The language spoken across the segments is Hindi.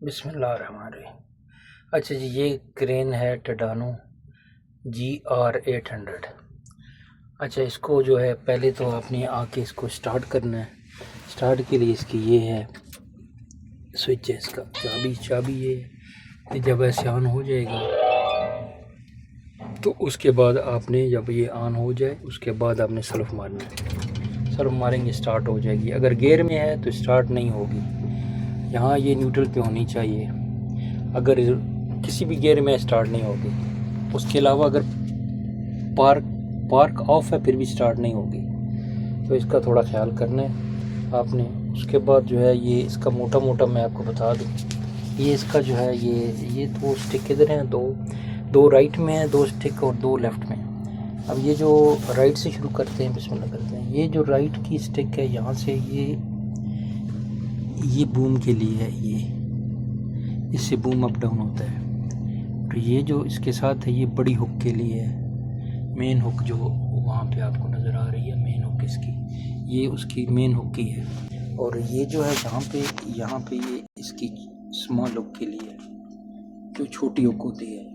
बिस्मिल्लाहिर्रहमानिर्रहीम। अच्छा जी, ये क्रेन है टाटानो GR800। अच्छा, इसको जो है पहले तो आपने आके इसको स्टार्ट करना है। स्टार्ट के लिए इसकी ये है स्विच है, इसका चाबी ये है। जब ऐसे ऑन हो जाएगा तो उसके बाद आपने, जब ये ऑन हो जाए उसके बाद आपने सेल्फ मारना है। सेल्फ मारेंगे स्टार्ट हो जाएगी। अगर गियर में है तो स्टार्ट नहीं होगी। यहाँ ये न्यूट्रल पे होनी चाहिए। अगर किसी भी गियर में स्टार्ट नहीं होगी। उसके अलावा अगर पार्क ऑफ है फिर भी स्टार्ट नहीं होगी। तो इसका थोड़ा ख्याल करना है आपने। उसके बाद जो है ये इसका मोटा मोटा मैं आपको बता दूँ, ये इसका जो है ये दो स्टिक इधर हैं, दो राइट में है, दो स्टिक और दो लेफ़्ट में। अब ये जो राइट से शुरू करते हैं, बिस्मिल्लाह करते हैं। ये जो राइट की स्टिक है यहाँ से ये बूम के लिए है, ये इससे बूम अप डाउन होता है। तो ये जो इसके साथ है ये बड़ी हुक के लिए है। मेन हुक जो वहाँ पे आपको नज़र आ रही है, मेन हुक इसकी, ये उसकी मेन हुक की है। और ये जो है यहाँ पे ये इसकी स्मॉल हुक के लिए है, जो छोटी हुक होती है।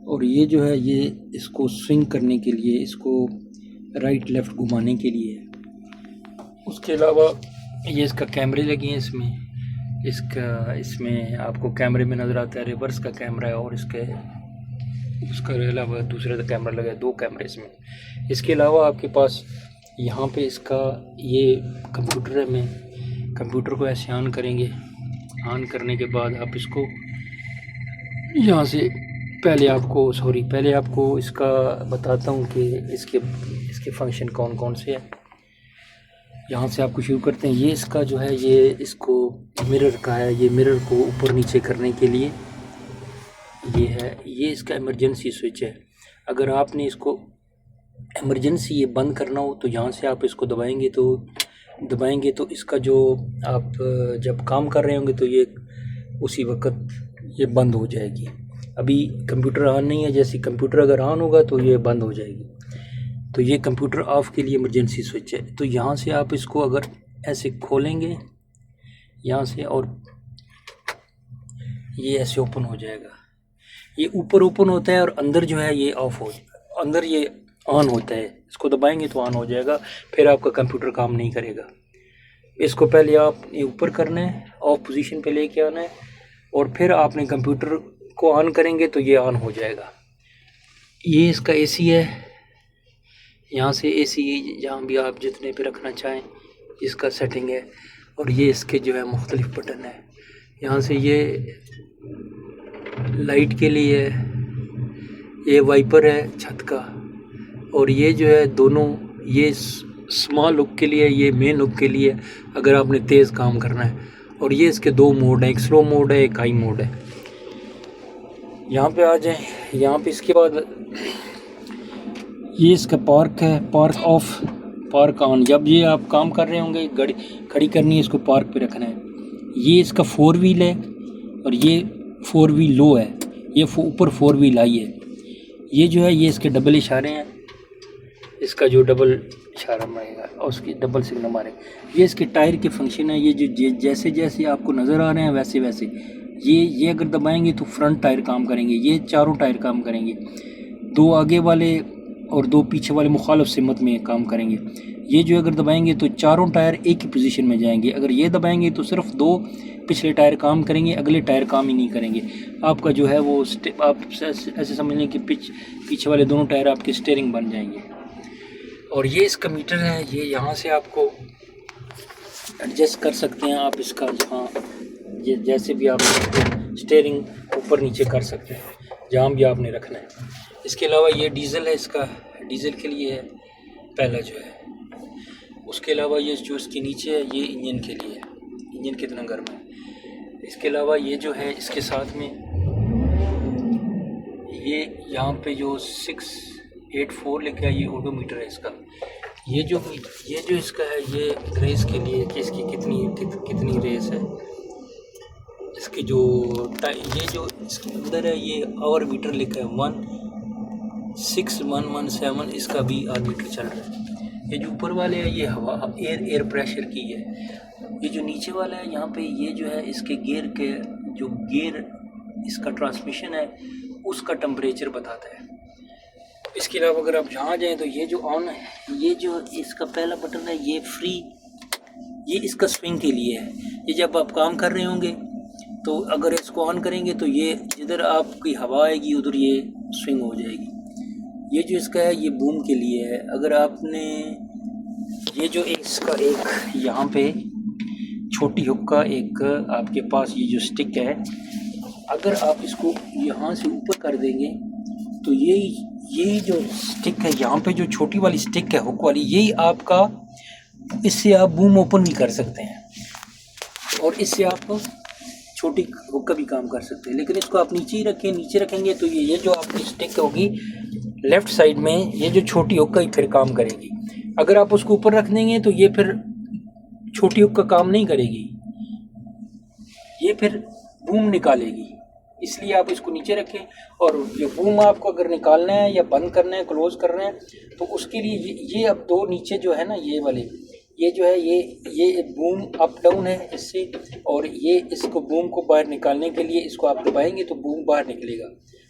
और ये जो है ये इसको स्विंग करने के लिए, इसको राइट लेफ़्ट घुमाने के लिए है। उसके अलावा ये इसका कैमरे लगे हैं इसमें आपको कैमरे में नज़र आता है, रिवर्स का कैमरा है और उसका अलावा दूसरे का कैमरा लगा है, दो कैमरे इसमें। इसके अलावा आपके पास यहाँ पे इसका ये कंप्यूटर है। में कंप्यूटर को ऐसे ऑन करेंगे। ऑन करने के बाद आप इसको यहाँ से पहले आपको इसका बताता हूँ कि इसके फंक्शन कौन कौन से हैं। यहाँ से आपको शुरू करते हैं। ये इसका जो है ये इसको मिरर का है। ये मिरर को ऊपर नीचे करने के लिए ये है। ये इसका इमरजेंसी स्विच है। अगर आपने इसको इमरजेंसी ये बंद करना हो तो यहाँ से आप इसको दबाएंगे तो इसका जो आप जब काम कर रहे होंगे तो ये उसी वक्त ये बंद हो जाएगी। अभी कंप्यूटर ऑन नहीं है, जैसे कंप्यूटर अगर ऑन होगा तो ये बंद हो जाएगी। तो ये कंप्यूटर ऑफ के लिए इमरजेंसी स्विच है। तो यहाँ से आप इसको अगर ऐसे खोलेंगे यहाँ से, और ये ऐसे ओपन हो जाएगा। ये ऊपर ओपन होता है और अंदर जो है ये अंदर ये ऑन होता है। इसको दबाएंगे तो ऑन हो जाएगा, फिर आपका कंप्यूटर काम नहीं करेगा। इसको पहले आप ये ऊपर करना है, ऑफ पोजीशन पे लेके आना है, और फिर आपने कंप्यूटर को ऑन करेंगे तो ये ऑन हो जाएगा। ये इसका एसी है। यहाँ से एसी जहाँ भी आप जितने पे रखना चाहें इसका सेटिंग है। और ये इसके जो है मुख्तलिफ बटन है। यहाँ से ये लाइट के लिए है, ये वाइपर है छत का, और ये जो है दोनों, ये स्मॉल हुक के लिए, ये मेन हुक के लिए अगर आपने तेज़ काम करना है। और ये इसके दो मोड हैं, एक स्लो मोड है, एक हाई मोड है। यहाँ पे आ जाएं। यहाँ पे इसके बाद ये इसका पार्क है, पार्क ऑफ, पार्क ऑन। जब ये आप काम कर रहे होंगे, गाड़ी खड़ी करनी है, इसको पार्क पे रखना है। ये इसका 4 व्हील है और ये 4 व्हील लो है, ये ऊपर 4 व्हील हाई है। ये जो है ये इसके डबल इशारे हैं, इसका जो डबल इशारा मारेगा और उसकी डबल सिग्नल मारे। ये इसके टायर के फंक्शन है। ये जो जैसे जैसे आपको नज़र आ रहे हैं वैसे वैसे ये अगर दबाएंगे तो फ्रंट टायर काम करेंगे, ये चारों टायर काम करेंगे, दो आगे वाले और दो पीछे वाले मुखालिफ सिमत में काम करेंगे। ये जो अगर दबाएंगे तो चारों टायर एक ही पोजीशन में जाएंगे। अगर ये दबाएंगे तो सिर्फ दो पिछले टायर काम करेंगे, अगले टायर काम ही नहीं करेंगे। आपका जो है वो आप ऐसे समझ लें कि पीछे वाले दोनों टायर आपके स्टीयरिंग बन जाएंगे। और ये इसका मीटर है। ये यहाँ से आपको एडजस्ट कर सकते हैं आप इसका, जहाँ जैसे भी आप स्टीयरिंग ऊपर नीचे कर सकते हैं, जहाँ भी आपने रखना है। इसके अलावा ये डीज़ल है, इसका डीज़ल के लिए है पहला जो है। उसके अलावा ये जो इसके नीचे है ये इंजन के लिए है, इंजन कितना गर्म है। इसके अलावा ये जो है इसके साथ में ये यहाँ पे जो 684 लिखा है, ये ओडोमीटर है इसका। ये जो इसका है ये रेस के लिए कि इसकी कितनी रेस है। इसकी जो ये जो इसके अंदर है ये आवर मीटर लिखा है 16117, इसका भी आवर मीटर चल रहा है। ये जो ऊपर वाले है ये एयर प्रेशर की है। ये जो नीचे वाला है यहाँ पे ये जो है इसके गियर के जो गियर इसका ट्रांसमिशन है उसका टेम्परेचर बताता है। इसके अलावा अगर आप यहाँ जाएँ तो ये जो ऑन है, ये जो इसका पहला बटन है ये फ्री, ये इसका स्विंग के लिए है। ये जब आप काम कर रहे होंगे तो अगर इसको ऑन करेंगे तो ये जिधर आपकी हवा आएगी उधर ये स्विंग हो जाएगी। ये जो इसका है ये बूम के लिए है। अगर आपने ये जो इसका एक यहाँ पे छोटी हुक का एक आपके पास ये जो स्टिक है, अगर आप इसको यहाँ से ऊपर कर देंगे तो ये जो स्टिक है यहाँ पे जो छोटी वाली स्टिक है हुक वाली, यही आपका, इससे आप बूम ओपन भी कर सकते हैं और इससे आप छोटी हुक का भी काम कर सकते हैं। लेकिन इसको आप नीचे ही रखें, नीचे रखेंगे तो ये जो आपकी स्टिक होगी लेफ़्ट साइड में, ये जो छोटी हुक का ही फिर काम करेगी। अगर आप उसको ऊपर रख देंगे तो ये फिर छोटी हुक का काम नहीं करेगी, ये फिर बूम निकालेगी। इसलिए आप इसको नीचे रखें। और ये बूम आपको अगर निकालना है या बंद करना है, क्लोज़ करना है, तो उसके लिए ये अब दो नीचे जो है ना, ये वाले, ये जो है ये बूम अप डाउन है इससे, और ये इसको बूम को बाहर निकालने के लिए इसको आप दबाएंगे तो बूम बाहर निकलेगा,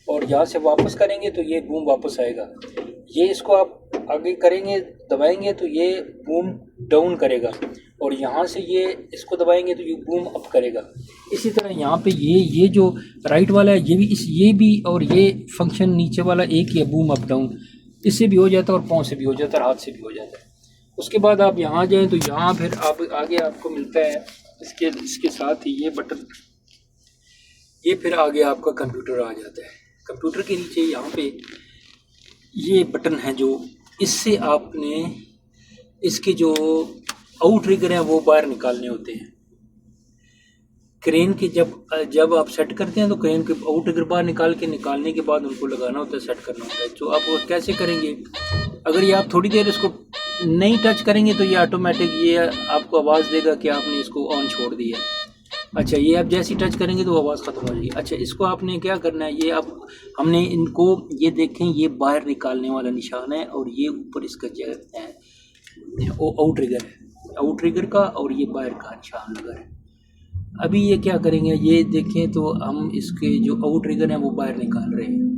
और यहाँ से वापस करेंगे तो ये बूम वापस आएगा। ये इसको आप आगे करेंगे, दबाएंगे तो ये बूम डाउन करेगा, और यहाँ से ये इसको दबाएंगे तो ये बूम अप करेगा। इसी तरह यहाँ पे ये जो राइट वाला है ये भी और ये फंक्शन नीचे वाला एक ही है, बूम अप डाउन, इससे भी हो जाता है और पाँव से भी हो जाता है, हाथ से भी हो जाता है। उसके बाद आप यहाँ जाएँ तो यहाँ फिर आप आगे आपको मिलता है इसके साथ ही ये बटन, ये फिर आगे आपका कंप्यूटर आ जाता है। कंप्यूटर के नीचे यहाँ पे ये बटन है जो इससे आपने इसके जो आउट ट्रिगर हैं वो बाहर निकालने होते हैं। क्रेन के जब आप सेट करते हैं तो क्रेन के आउट ट्रिगर बाहर निकालने के बाद उनको लगाना होता है, सेट करना होता है। तो आप वो कैसे करेंगे, अगर ये आप थोड़ी देर इसको नहीं टच करेंगे तो ये ऑटोमेटिक ये आपको आवाज़ देगा कि आपने इसको ऑन छोड़ दिया। अच्छा, ये आप जैसे ही टच करेंगे तो आवाज़ ख़त्म हो जाएगी। अच्छा, इसको आपने क्या करना है, ये अब हमने इनको ये देखें, ये बाहर निकालने वाला निशान है और ये ऊपर इसका जो है वो आउट ट्रिगर है, आउट ट्रिगर का, और ये बाहर का निशान लगा है। अभी ये क्या करेंगे, ये देखें तो हम इसके जो आउट ट्रिगर हैं वो बाहर निकाल रहे हैं।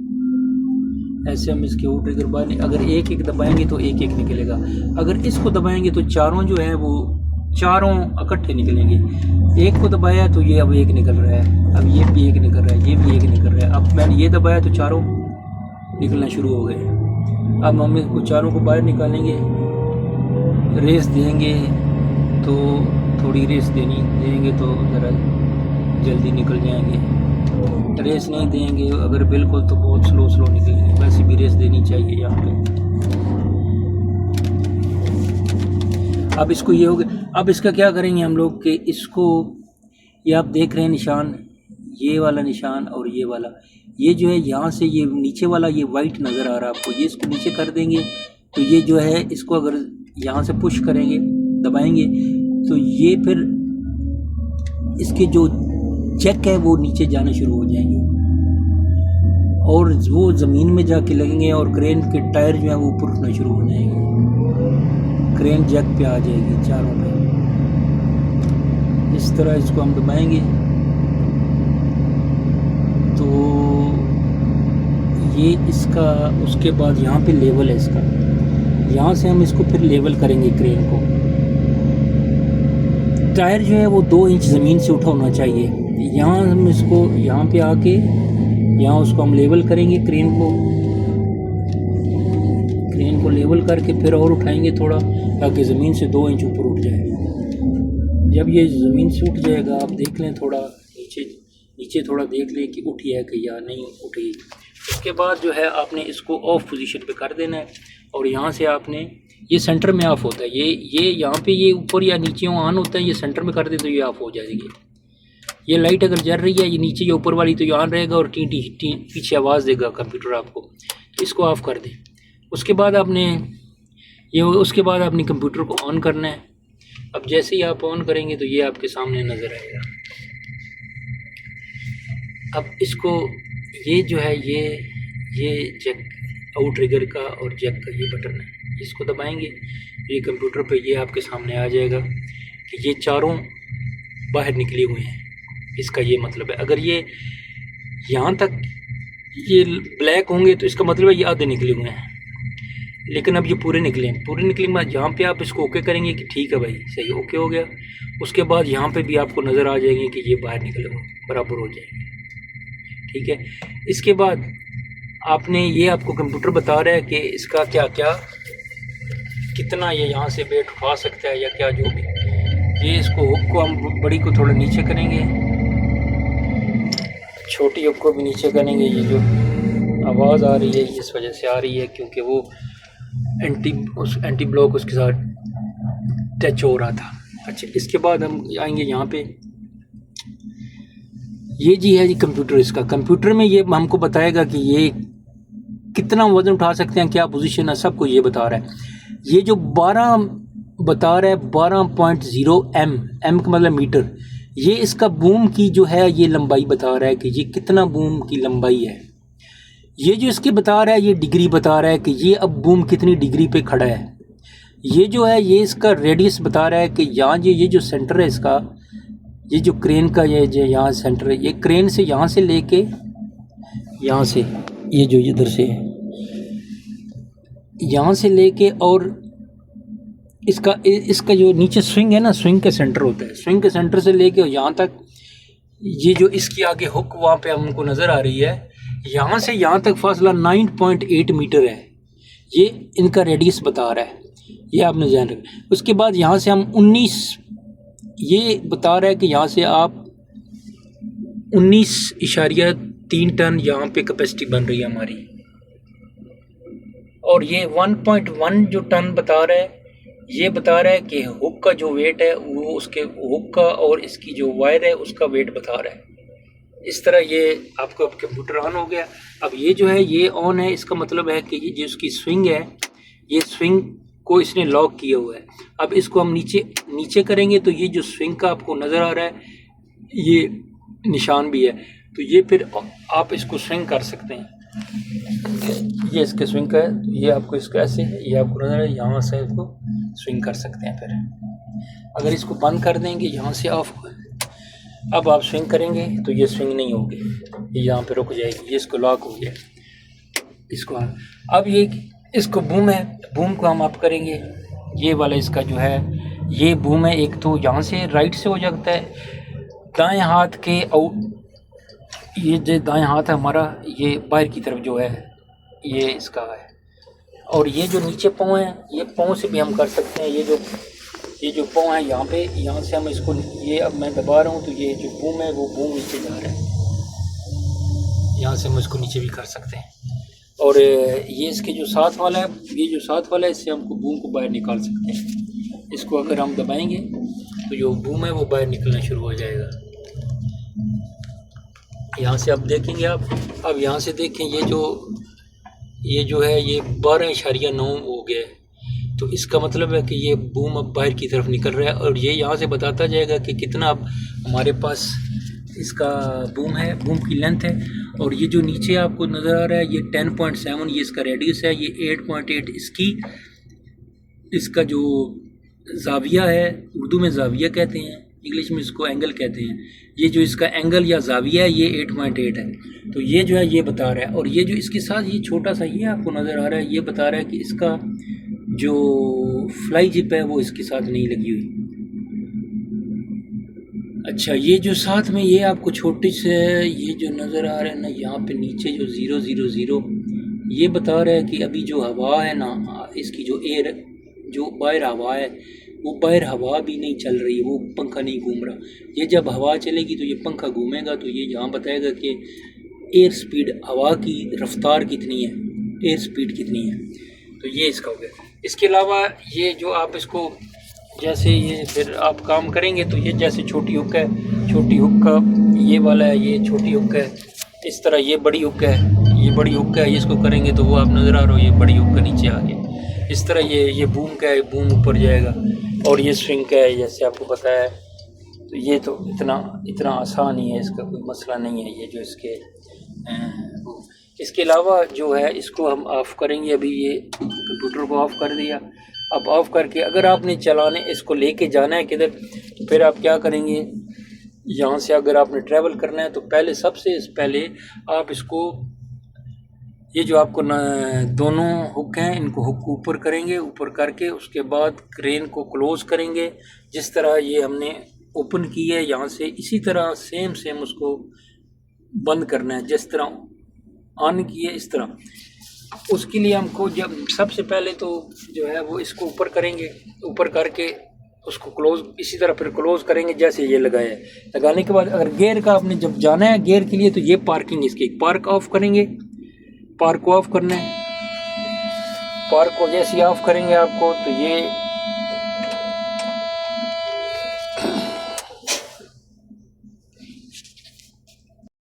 ऐसे हम इसके आउट ट्रिगर बाहर, अगर एक एक दबाएंगे तो एक एक निकलेगा, अगर इसको दबाएंगे तो चारों जो है वो चारों इकट्ठे निकलेंगे। एक को दबाया तो ये अब एक निकल रहा है, अब ये भी एक निकल रहा है, ये भी एक निकल रहा है। अब मैंने ये दबाया तो चारों निकलना शुरू हो गए। अब हम इसको चारों को बाहर निकालेंगे, रेस देंगे तो थोड़ी रेस देंगे तो ज़रा जल्दी निकल जाएंगे। रेस नहीं देंगे अगर बिल्कुल तो बहुत स्लो निकलेंगे। वैसे भी रेस देनी चाहिए यहाँ पे। अब इसको ये हो गया। अब इसका क्या करेंगे हम लोग कि इसको, ये आप देख रहे हैं निशान, ये वाला निशान और ये वाला, ये जो है यहाँ से ये नीचे वाला ये वाइट नज़र आ रहा है आपको, ये इसको नीचे कर देंगे तो ये जो है इसको अगर यहाँ से पुश करेंगे, दबाएंगे तो ये फिर इसके जो चेक है वो नीचे जाने शुरू हो जाएंगे और वो ज़मीन में जाके लगेंगे और क्रेन के टायर जो है वो ऊपर उठना शुरू हो जाएंगे। क्रेन जैक पे आ जाएगी चारों पे। इस तरह इसको हम दबाएंगे तो ये इसका, उसके बाद यहाँ पे लेवल है इसका, यहाँ से हम इसको फिर लेवल करेंगे क्रेन को। टायर जो है वो 2 इंच ज़मीन से उठा होना चाहिए। यहाँ हम इसको यहाँ पे आके यहाँ उसको हम लेवल करेंगे क्रेन को लेवल करके फिर और उठाएंगे थोड़ा, ताकि ज़मीन से 2 इंच ऊपर उठ जाए। जब ये ज़मीन से उठ जाएगा, आप देख लें थोड़ा नीचे थोड़ा देख लें कि उठी है कि या नहीं उठी। उसके बाद जो है आपने इसको ऑफ पोजीशन पे कर देना है और यहाँ से आपने, ये सेंटर में ऑफ होता है, ये यहाँ पे ये ऊपर या नीचे ऑन होता है, ये सेंटर में कर दे तो ये ऑफ हो जाएगी। ये लाइट अगर जल रही है ये नीचे या ऊपर वाली तो ये ऑन रहेगा और टी पीछे आवाज़ देगा कंप्यूटर आपको, इसको ऑफ़ कर दें। उसके बाद आपने कंप्यूटर को ऑन करना है। अब जैसे ही आप ऑन करेंगे तो ये आपके सामने नज़र आएगा। अब इसको, ये जो है ये जैक आउट ट्रिगर का और जैक का ये बटन है, इसको दबाएंगे ये कंप्यूटर पे ये आपके सामने आ जाएगा कि ये चारों बाहर निकले हुए हैं। इसका ये मतलब है। अगर ये यहाँ तक ये ब्लैक होंगे तो इसका मतलब है ये आधे निकले हुए हैं, लेकिन अब ये पूरे निकले हैं। पूरे निकले के बाद यहाँ पे आप इसको ओके करेंगे कि ठीक है भाई सही ओके हो गया, उसके बाद यहाँ पे भी आपको नज़र आ जाएंगे कि ये बाहर निकले हुए बराबर हो जाएंगे, ठीक है। इसके बाद आपने ये आपको कंप्यूटर बता रहा है कि इसका क्या क्या कितना ये यहाँ से वेट उठा सकता है या क्या जो भी। ये इसको हुक को हम बड़ी को थोड़ा नीचे करेंगे, छोटी हुक को भी नीचे करेंगे। ये जो आवाज़ आ रही है इस वजह से आ रही है क्योंकि वो एंटी ब्लॉक उसके साथ टच हो रहा था। अच्छा, इसके बाद हम आएंगे यहाँ पे। ये जी है जी कंप्यूटर। इसका कंप्यूटर में ये हमको बताएगा कि ये कितना वज़न उठा सकते हैं, क्या पोजीशन है, सब कुछ ये बता रहा है। ये जो 12 बता रहा है 12.0 एम का मतलब मीटर, ये इसका बूम की जो है ये लंबाई बता रहा है कि ये कितना बूम की लंबाई है। ये जो इसके बता रहा है ये डिग्री बता रहा है कि ये अब बूम कितनी डिग्री पे खड़ा है। ये जो है ये इसका रेडियस बता रहा है कि यहाँ ये जो सेंटर है इसका, ये जो क्रेन का ये जो यहाँ सेंटर है, ये क्रेन से यहाँ से लेके यहाँ से ये जो इधर से यहाँ से लेके और इसका जो नीचे स्विंग है ना, स्विंग का सेंटर होता है, स्विंग के सेंटर से लेके यहाँ तक ये जो इसकी आगे हुक वहाँ पे हमको नज़र आ रही है, यहाँ से यहाँ तक फासला 9.8 मीटर है। ये इनका रेडियस बता रहा है, ये आपने ध्यान रखना। उसके बाद यहाँ से हम 19, ये बता रहा है कि यहाँ से आप 19.3 टन यहाँ पे कैपेसिटी बन रही है हमारी। और ये 1.1 जो टन बता रहा है, ये बता रहा है कि हुक का जो वेट है वो उसके हुक का और इसकी जो वायर है उसका वेट बता रहा है। इस तरह ये आपको अब कंप्यूटर ऑन हो गया। अब ये जो है ये ऑन है, इसका मतलब है कि ये जो इसकी स्विंग है, ये स्विंग को इसने लॉक किया हुआ है। अब इसको हम नीचे करेंगे तो ये जो स्विंग का आपको नज़र आ रहा है ये निशान भी है, तो ये फिर आप इसको स्विंग कर सकते हैं। ये इसके स्विंग का है, ये आपको इसका ऐसे ये आपको नज़र है, यहाँ से इसको स्विंग कर सकते हैं। फिर अगर इसको बंद कर देंगे यहाँ से ऑफ, अब आप स्विंग करेंगे तो ये स्विंग नहीं होगी, ये यहाँ पे रुक जाएगी, ये इसको लॉक हो गया इसको। अब ये इसको बूम है, बूम को हम आप करेंगे। ये वाला इसका जो है ये बूम है, एक तो यहाँ से राइट से हो जाता है, दाएं हाथ के ये जो दाएं हाथ है हमारा ये बाहर की तरफ जो है ये इसका है। और ये जो नीचे पाँव है ये पाँव से भी हम कर सकते हैं। ये जो पाँव है यहाँ पे, यहाँ से हम इसको ये अब मैं दबा रहा हूँ तो ये जो बूम है वो बूम नीचे जा रहा है, यहाँ से हम इसको नीचे भी कर सकते हैं। और ये इसके जो साथ वाला है, ये जो साथ वाला है इससे हमको बूम को बाहर निकाल सकते हैं। इसको अगर हम दबाएंगे तो जो बूम है वो बाहर निकलना शुरू हो जाएगा। यहाँ से अब देखेंगे आप, अब यहाँ से देखें ये जो है ये 12.9 हो गया है, तो इसका मतलब है कि ये बूम अब बाहर की तरफ निकल रहा है। और ये यहाँ से बताता जाएगा कि कितना अब हमारे पास इसका बूम है, बूम की लेंथ है। और ये जो नीचे आपको नज़र आ रहा है ये 10.7 ये इसका रेडियस है, ये 8.8 इसका जो जाविया है, उर्दू में जाविया कहते हैं, इंग्लिश में इसको एंगल कहते हैं। ये जो इसका एंगल या जाविया है ये 8.8 है, तो ये जो है ये बता रहा है। और ये जो इसके साथ ये छोटा सा ये आपको नज़र आ रहा है, ये बता रहा है कि इसका जो फ्लाई जिप है वो इसके साथ नहीं लगी हुई। अच्छा, ये जो साथ में ये आपको छोटी से ये जो नज़र आ रहा है ना यहाँ पे नीचे जो 000 ये बता रहा है कि अभी जो हवा है ना इसकी जो एयर जो बाहर हवा है वो बाहर हवा भी नहीं चल रही, वो पंखा नहीं घूम रहा। ये जब हवा चलेगी तो ये पंखा घूमेगा, तो ये यहाँ बताएगा कि एयर स्पीड हवा की रफ्तार कितनी है, एयर स्पीड कितनी है। तो ये इसका हो गया। इसके अलावा ये जो आप इसको जैसे ये फिर आप काम करेंगे तो ये जैसे छोटी हुक है, छोटी हुक का ये वाला है, ये छोटी हुक है। इस तरह ये बड़ी हुक है, ये बड़ी हुक है, इसको करेंगे तो वो आप नज़र आ रहे हो ये बड़ी हुक का नीचे आ गया। इस तरह ये बूम का है, बूम ऊपर जाएगा। और ये स्विंग का है जैसे आपको पता है। तो ये तो इतना आसान ही है, इसका कोई मसला नहीं है। ये जो इसके अलावा जो है इसको हम ऑफ़ करेंगे। अभी ये कंप्यूटर को ऑफ़ कर दिया। अब ऑफ़ करके अगर आपने चलाने इसको लेके जाना है किधर, तो फिर आप क्या करेंगे, यहाँ से अगर आपने ट्रैवल करना है तो पहले सबसे पहले आप इसको, ये जो आपको दोनों हुक हैं इनको हुक ऊपर करेंगे, ऊपर करके उसके बाद क्रेन को क्लोज करेंगे। जिस तरह ये हमने ओपन की है यहाँ से, इसी तरह सेम उसको बंद करना है। जिस तरह ऑन किए इस तरह। उसके लिए हमको जब सबसे पहले तो जो है वो इसको ऊपर करेंगे, ऊपर करके उसको क्लोज इसी तरह फिर क्लोज करेंगे जैसे ये लगाया है। लगाने के बाद अगर गियर का आपने जब जाना है गियर के लिए तो ये पार्किंग, इसकी पार्क ऑफ करेंगे, पार्क को ऑफ करना है। पार्क को जैसे ऑफ करेंगे आपको तो ये